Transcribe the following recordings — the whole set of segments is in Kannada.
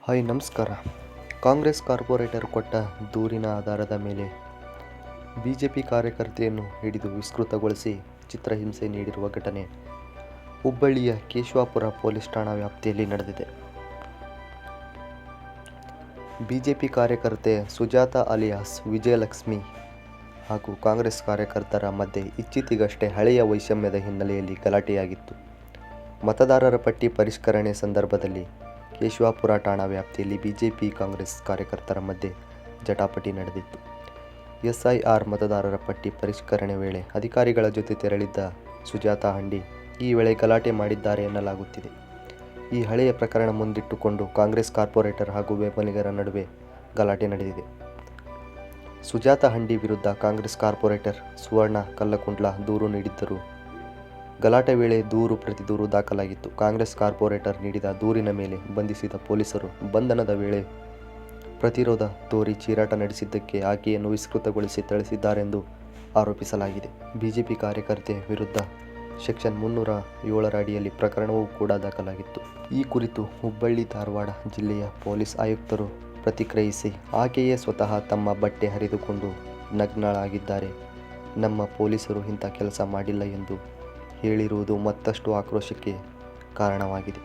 ಹಾಯ್ ನಮಸ್ಕಾರ. ಕಾಂಗ್ರೆಸ್ ಕಾರ್ಪೊರೇಟರ್ ಕೊಟ್ಟ ದೂರಿನ ಆಧಾರದ ಮೇಲೆ ಬಿಜೆಪಿ ಕಾರ್ಯಕರ್ತೆಯನ್ನು ಹಿಡಿದು ವಿಕೃತಗೊಳಿಸಿ ಚಿತ್ರಹಿಂಸೆ ನೀಡಿರುವ ಘಟನೆ ಹುಬ್ಬಳ್ಳಿಯ ಕೇಶವಾಪುರ ಪೊಲೀಸ್ ಠಾಣಾ ವ್ಯಾಪ್ತಿಯಲ್ಲಿ ನಡೆದಿದೆ. ಬಿಜೆಪಿ ಕಾರ್ಯಕರ್ತೆ ಸುಜಾತಾ ಅಲಿಯಾಸ್ ವಿಜಯಲಕ್ಷ್ಮಿ ಹಾಗೂ ಕಾಂಗ್ರೆಸ್ ಕಾರ್ಯಕರ್ತರ ಮಧ್ಯೆ ಇತ್ತೀಚೆಗಷ್ಟೇ ಹಳೆಯ ವೈಷಮ್ಯದ ಹಿನ್ನೆಲೆಯಲ್ಲಿ ಗಲಾಟೆಯಾಗಿತ್ತು. ಮತದಾರರ ಪಟ್ಟಿ ಪರಿಷ್ಕರಣೆ ಸಂದರ್ಭದಲ್ಲಿ ಕೇಶವಾಪುರ ಠಾಣಾ ವ್ಯಾಪ್ತಿಯಲ್ಲಿ ಬಿಜೆಪಿ ಕಾಂಗ್ರೆಸ್ ಕಾರ್ಯಕರ್ತರ ಮಧ್ಯೆ ಜಟಾಪಟಿ ನಡೆದಿತ್ತು. ಎಸ್ಐಆರ್ ಮತದಾರರ ಪಟ್ಟಿ ಪರಿಷ್ಕರಣೆ ವೇಳೆ ಅಧಿಕಾರಿಗಳ ಜೊತೆ ತೆರಳಿದ್ದ ಸುಜಾತಾ ಹಂಡಿ ಈ ವೇಳೆ ಗಲಾಟೆ ಮಾಡಿದ್ದಾರೆ ಎನ್ನಲಾಗುತ್ತಿದೆ. ಈ ಹಳೆಯ ಪ್ರಕರಣ ಮುಂದಿಟ್ಟುಕೊಂಡು ಕಾಂಗ್ರೆಸ್ ಕಾರ್ಪೊರೇಟರ್ ಹಾಗೂ ಬೆಂಬಲಿಗರ ನಡುವೆ ಗಲಾಟೆ ನಡೆದಿದೆ. ಸುಜಾತಾ ಹಂಡಿ ವಿರುದ್ಧ ಕಾಂಗ್ರೆಸ್ ಕಾರ್ಪೊರೇಟರ್ ಸುವರ್ಣ ಕಲ್ಲಕುಂಟ್ಲ ದೂರು ನೀಡಿದ್ದರು. ಗಲಾಟೆ ವೇಳೆ ದೂರು ಪ್ರತಿ-ದೂರು ದಾಖಲಾಗಿತ್ತು. ಕಾಂಗ್ರೆಸ್ ಕಾರ್ಪೊರೇಟರ್ ನೀಡಿದ ದೂರಿನ ಮೇಲೆ ಬಂಧಿಸಿದ ಪೊಲೀಸರು ಬಂಧನದ ವೇಳೆ ಪ್ರತಿರೋಧ ತೋರಿ ಚೀರಾಟ ನಡೆಸಿದ್ದಕ್ಕೆ ಆಕೆಯನ್ನು ವಿಕೃತಗೊಳಿಸಿ ಥಳಿಸಿದ್ದಾರೆಂದು ಆರೋಪಿಸಲಾಗಿದೆ. ಬಿಜೆಪಿ ಕಾರ್ಯಕರ್ತೆ ವಿರುದ್ಧ ಸೆಕ್ಷನ್ 307 ಅಡಿಯಲ್ಲಿ ಪ್ರಕರಣವೂ ಕೂಡ ದಾಖಲಾಗಿತ್ತು. ಈ ಕುರಿತು ಹುಬ್ಬಳ್ಳಿ ಧಾರವಾಡ ಜಿಲ್ಲೆಯ ಪೊಲೀಸ್ ಆಯುಕ್ತರು ಪ್ರತಿಕ್ರಿಯಿಸಿ, ಆಕೆಯೇ ಸ್ವತಃ ತಮ್ಮ ಬಟ್ಟೆ ಹರಿದುಕೊಂಡು ನಗ್ನಳಾಗಿದ್ದಾರೆ. ನಮ್ಮ ಪೊಲೀಸರು ಇಂಥ ಕೆಲಸ ಮಾಡಿಲ್ಲ ಎಂದು ಹೇಳಿರುವುದು ಮತ್ತಷ್ಟು ಆಕ್ರೋಶಕ್ಕೆ ಕಾರಣವಾಗಿದೆ.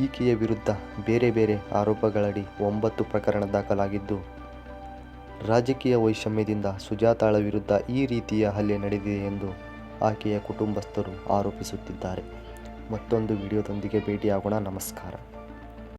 ಈಕೆಯ ವಿರುದ್ಧ ಬೇರೆ ಬೇರೆ ಆರೋಪಗಳಡಿ 9 ಪ್ರಕರಣ ದಾಖಲಾಗಿದ್ದು, ರಾಜಕೀಯ ವೈಷಮ್ಯದಿಂದ ಸುಜಾತಾಳ ವಿರುದ್ಧ ಈ ರೀತಿಯ ಹಲ್ಲೆ ನಡೆದಿದೆ ಎಂದು ಆಕೆಯ ಕುಟುಂಬಸ್ಥರು ಆರೋಪಿಸುತ್ತಿದ್ದಾರೆ. ಮತ್ತೊಂದು ವಿಡಿಯೋದೊಂದಿಗೆ ಭೇಟಿಯಾಗೋಣ. ನಮಸ್ಕಾರ.